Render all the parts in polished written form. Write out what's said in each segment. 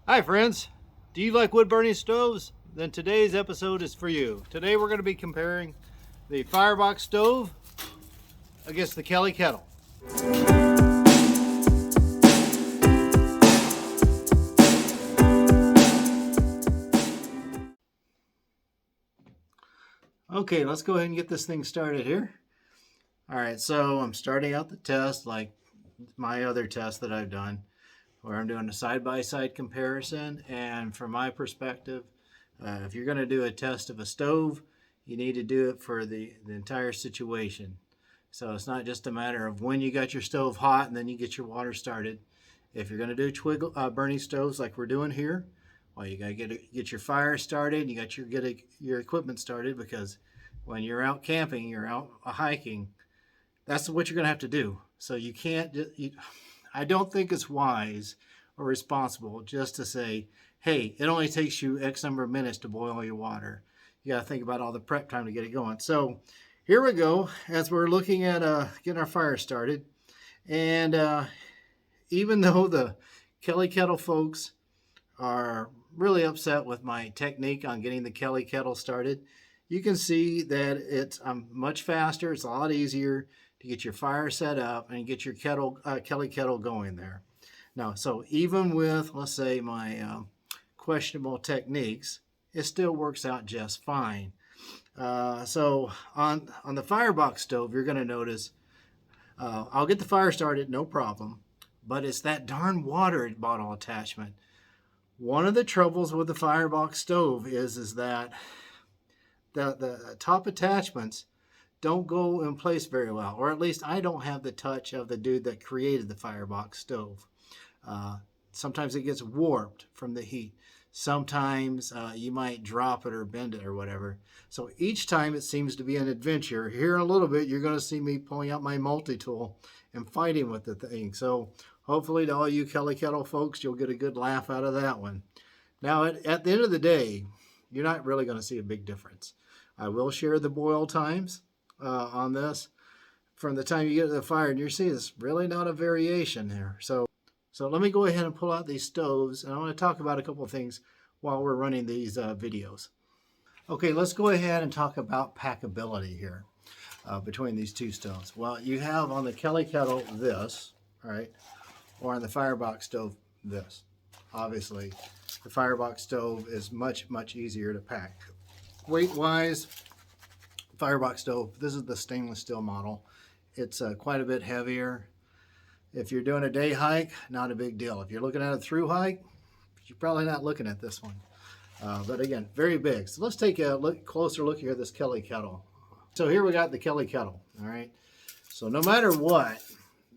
Hi friends, do you like wood burning stoves? Then today's episode is for you. Today we're going to be comparing the Firebox stove against the Kelly Kettle. Okay, let's go ahead and get this thing started here. Alright, so I'm starting out the test like my other tests that I've done, where I'm doing a side-by-side comparison. And from my perspective, if you're going to do a test of a stove, you need to do it for the entire situation. So it's not just a matter of when you got your stove hot and then you get your water started. If you're going to do twig burning stoves like we're doing here, well, you got to get your fire started. You got get your equipment started, because when you're out camping, you're out hiking, that's what you're going to have to do. So you can't. I don't think it's wise or responsible just to say, hey, it only takes you X number of minutes to boil your water. You got to think about all the prep time to get it going. So here we go, as we're looking at getting our fire started. And even though the Kelly Kettle folks are really upset with my technique on getting the Kelly Kettle started, you can see that it's much faster. It's a lot easier to get your fire set up and get your Kelly Kettle going there. Now, so even with, let's say, my questionable techniques, it still works out just fine. So on the Firebox stove, you're going to notice I'll get the fire started, no problem, but it's that darn water bottle attachment. One of the troubles with the Firebox stove is that the top attachments don't go in place very well, or at least I don't have the touch of the dude that created the Firebox stove. Sometimes it gets warped from the heat. Sometimes you might drop it or bend it or whatever. So each time it seems to be an adventure. Here in a little bit, you're going to see me pulling out my multi-tool and fighting with the thing. So hopefully to all you Kelly Kettle folks, you'll get a good laugh out of that one. Now, at the end of the day, you're not really going to see a big difference. I will share the boil times on this from the time you get to the fire, and you're seeing it's really not a variation there. So let me go ahead and pull out these stoves, and I want to talk about a couple of things while we're running these videos. Okay, let's go ahead and talk about packability here between these two stoves. Well, you have on the Kelly Kettle this, right, or on the Firebox stove this. Obviously, the Firebox stove is much, much easier to pack. Weight-wise, Firebox stove, this is the stainless steel model. It's quite a bit heavier. If you're doing a day hike, not a big deal. If you're looking at a through hike, you're probably not looking at this one. But again, very big. So let's take a closer look here at this Kelly Kettle. So here we got the Kelly Kettle, all right? So no matter what,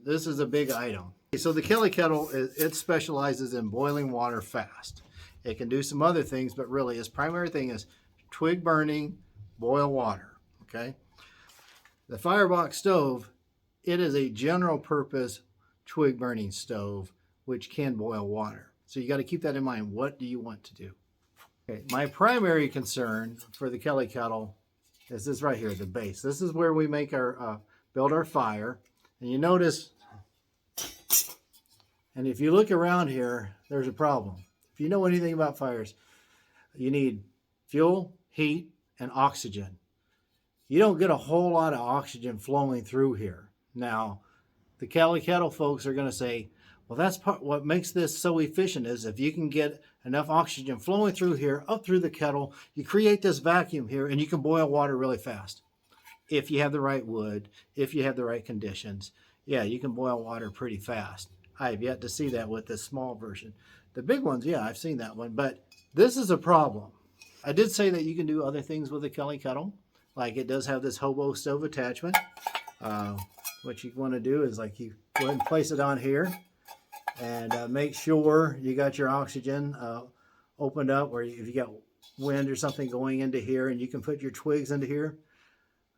this is a big item. So the Kelly Kettle, it specializes in boiling water fast. It can do some other things, but really its primary thing is twig burning, boil water, okay? The Firebox stove, it is a general purpose twig burning stove, which can boil water. So you got to keep that in mind. What do you want to do? Okay, my primary concern for the Kelly Kettle is this right here, the base. This is where we make our build our fire. And you notice, and if you look around here, there's a problem. If you know anything about fires, you need fuel, heat, and oxygen. You don't get a whole lot of oxygen flowing through here. Now, the Kelly Kettle folks are going to say, well, that's what makes this so efficient, is if you can get enough oxygen flowing through here, up through the kettle, you create this vacuum here, and you can boil water really fast. If you have the right wood, if you have the right conditions, yeah, you can boil water pretty fast. I have yet to see that with this small version. The big ones, yeah, I've seen that one, but this is a problem. I did say that you can do other things with the Kelly Kettle, like it does have this hobo stove attachment. What you want to do is like you go ahead and place it on here, and make sure you got your oxygen opened up, or if you got wind or something going into here, and you can put your twigs into here.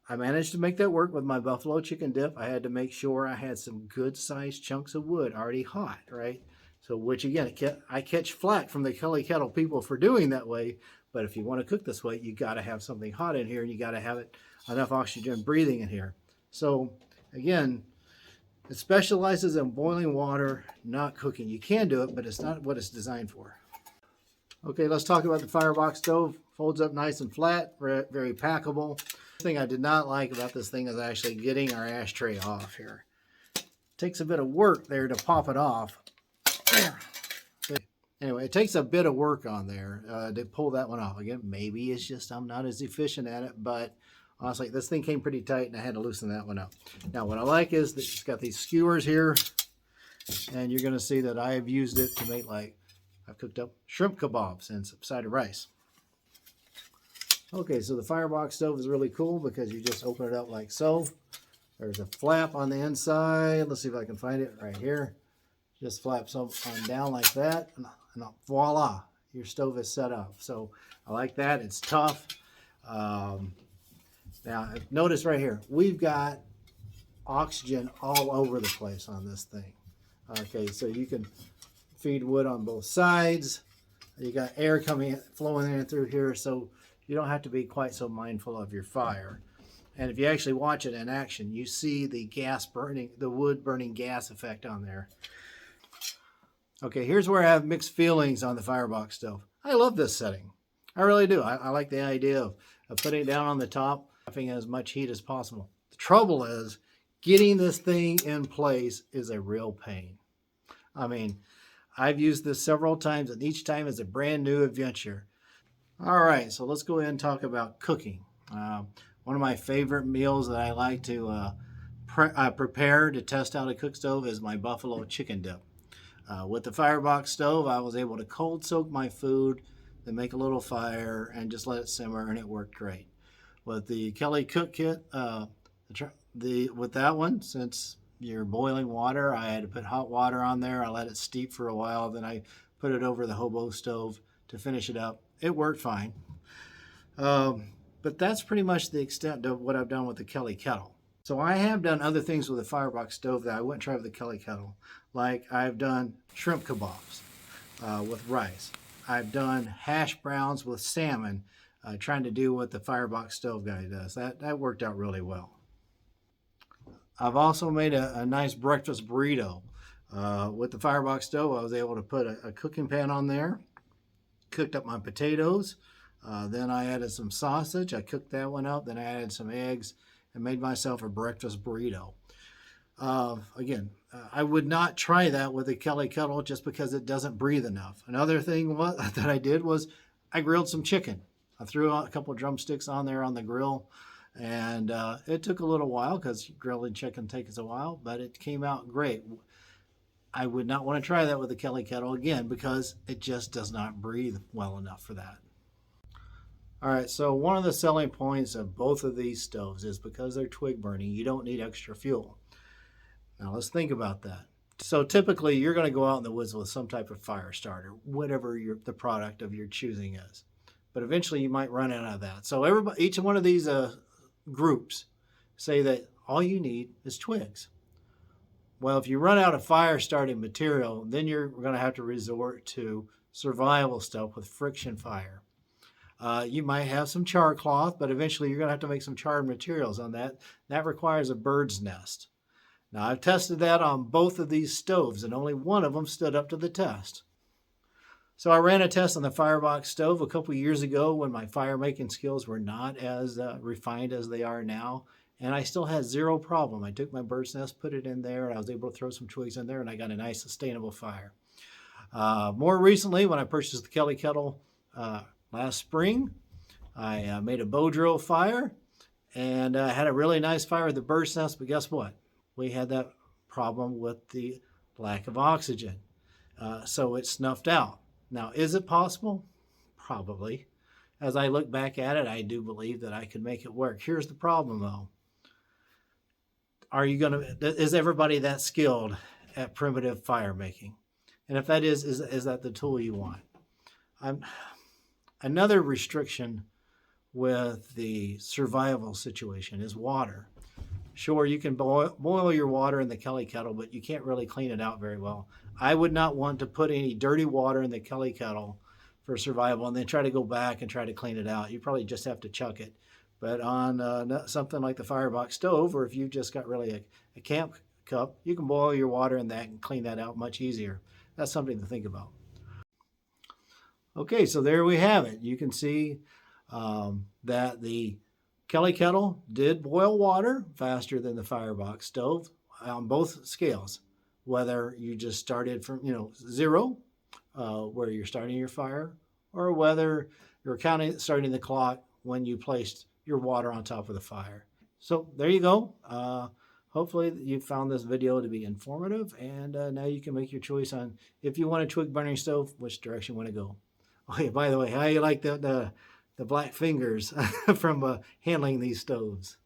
I managed to make that work with my buffalo chicken dip. I had to make sure I had some good sized chunks of wood already hot, right? So, which again, I catch flack from the Kelly Kettle people for doing that way. But if you want to cook this way, you got to have something hot in here, and you got to have enough oxygen breathing in here. So again, it specializes in boiling water, not cooking. You can do it, but it's not what it's designed for. Okay, let's talk about the Firebox stove. Folds up nice and flat, very packable. The thing I did not like about this thing is actually getting our ashtray off here. It takes a bit of work there to pop it off. There. Anyway, it takes a bit of work on there to pull that one off. Again, maybe it's just I'm not as efficient at it, but honestly, this thing came pretty tight and I had to loosen that one up. Now, what I like is that it's got these skewers here, and you're going to see that I have used it to make, like, I've cooked up shrimp kebabs and some side of rice. Okay, so the Firebox stove is really cool because you just open it up like so. There's a flap on the inside. Let's see if I can find it right here. Just flaps on down like that, and voila, your stove is set up. So I like that. It's tough. Now, notice right here, we've got oxygen all over the place on this thing. Okay, so you can feed wood on both sides. You got air flowing in through here, so you don't have to be quite so mindful of your fire. And if you actually watch it in action, you see the gas burning, the wood burning gas effect on there. Okay, here's where I have mixed feelings on the Firebox stove. I love this setting. I really do. I like the idea of putting it down on the top, having as much heat as possible. The trouble is, getting this thing in place is a real pain. I mean, I've used this several times, and each time is a brand new adventure. All right, so let's go ahead and talk about cooking. One of my favorite meals that I like to prepare to test out a cook stove is my buffalo chicken dip. With the Firebox stove, I was able to cold soak my food, then make a little fire, and just let it simmer, and it worked great. With the Kelly Cook Kit, with that one, since you're boiling water, I had to put hot water on there. I let it steep for a while, then I put it over the hobo stove to finish it up. It worked fine. But that's pretty much the extent of what I've done with the Kelly Kettle. So I have done other things with the Firebox stove that I wouldn't try with the Kelly Kettle. Like I've done shrimp kebabs with rice. I've done hash browns with salmon, trying to do what the Firebox stove guy does. That worked out really well. I've also made a nice breakfast burrito. With the Firebox stove, I was able to put a cooking pan on there, cooked up my potatoes, then I added some sausage. I cooked that one up, then I added some eggs, and made myself a breakfast burrito. Again, I would not try that with a Kelly Kettle just because it doesn't breathe enough. Another thing that I did was I grilled some chicken. I threw a couple of drumsticks on there on the grill, and it took a little while because grilling chicken takes a while, but it came out great. I would not want to try that with the Kelly Kettle again because it just does not breathe well enough for that. All right, so one of the selling points of both of these stoves is because they're twig burning, you don't need extra fuel. Now let's think about that. So typically you're going to go out in the woods with some type of fire starter, whatever the product of your choosing is. But eventually you might run out of that. So each one of these groups say that all you need is twigs. Well, if you run out of fire starting material, then you're going to have to resort to survival stuff with friction fire. You might have some char cloth, but eventually you're going to have to make some charred materials on that. That requires a bird's nest. Now, I've tested that on both of these stoves, and only one of them stood up to the test. So I ran a test on the Firebox stove a couple years ago when my fire making skills were not as refined as they are now, and I still had zero problem. I took my bird's nest, put it in there, and I was able to throw some twigs in there, and I got a nice sustainable fire. More recently, when I purchased the Kelly Kettle last spring, I made a bow drill fire, and I had a really nice fire with the bird's nest, but guess what? We had that problem with the lack of oxygen. So it snuffed out. Now, is it possible? Probably. As I look back at it, I do believe that I could make it work. Here's the problem, though. Is everybody that skilled at primitive fire making? And if that is that the tool you want? Another restriction with the survival situation is water. Sure, you can boil your water in the Kelly Kettle, but you can't really clean it out very well. I would not want to put any dirty water in the Kelly Kettle for survival and then try to go back and try to clean it out. You probably just have to chuck it. But on something like the Firebox stove, or if you've just got really a camp cup, you can boil your water in that and clean that out much easier. That's something to think about. Okay, so there we have it. You can see that the Kelly Kettle did boil water faster than the Firebox stove on both scales. Whether you just started from, zero, where you're starting your fire, or whether you're starting the clock when you placed your water on top of the fire. So there you go. Hopefully you found this video to be informative, and now you can make your choice on if you want a twig burning stove, which direction you want to go. Oh, yeah, by the way, how you like the black fingers from handling these stoves?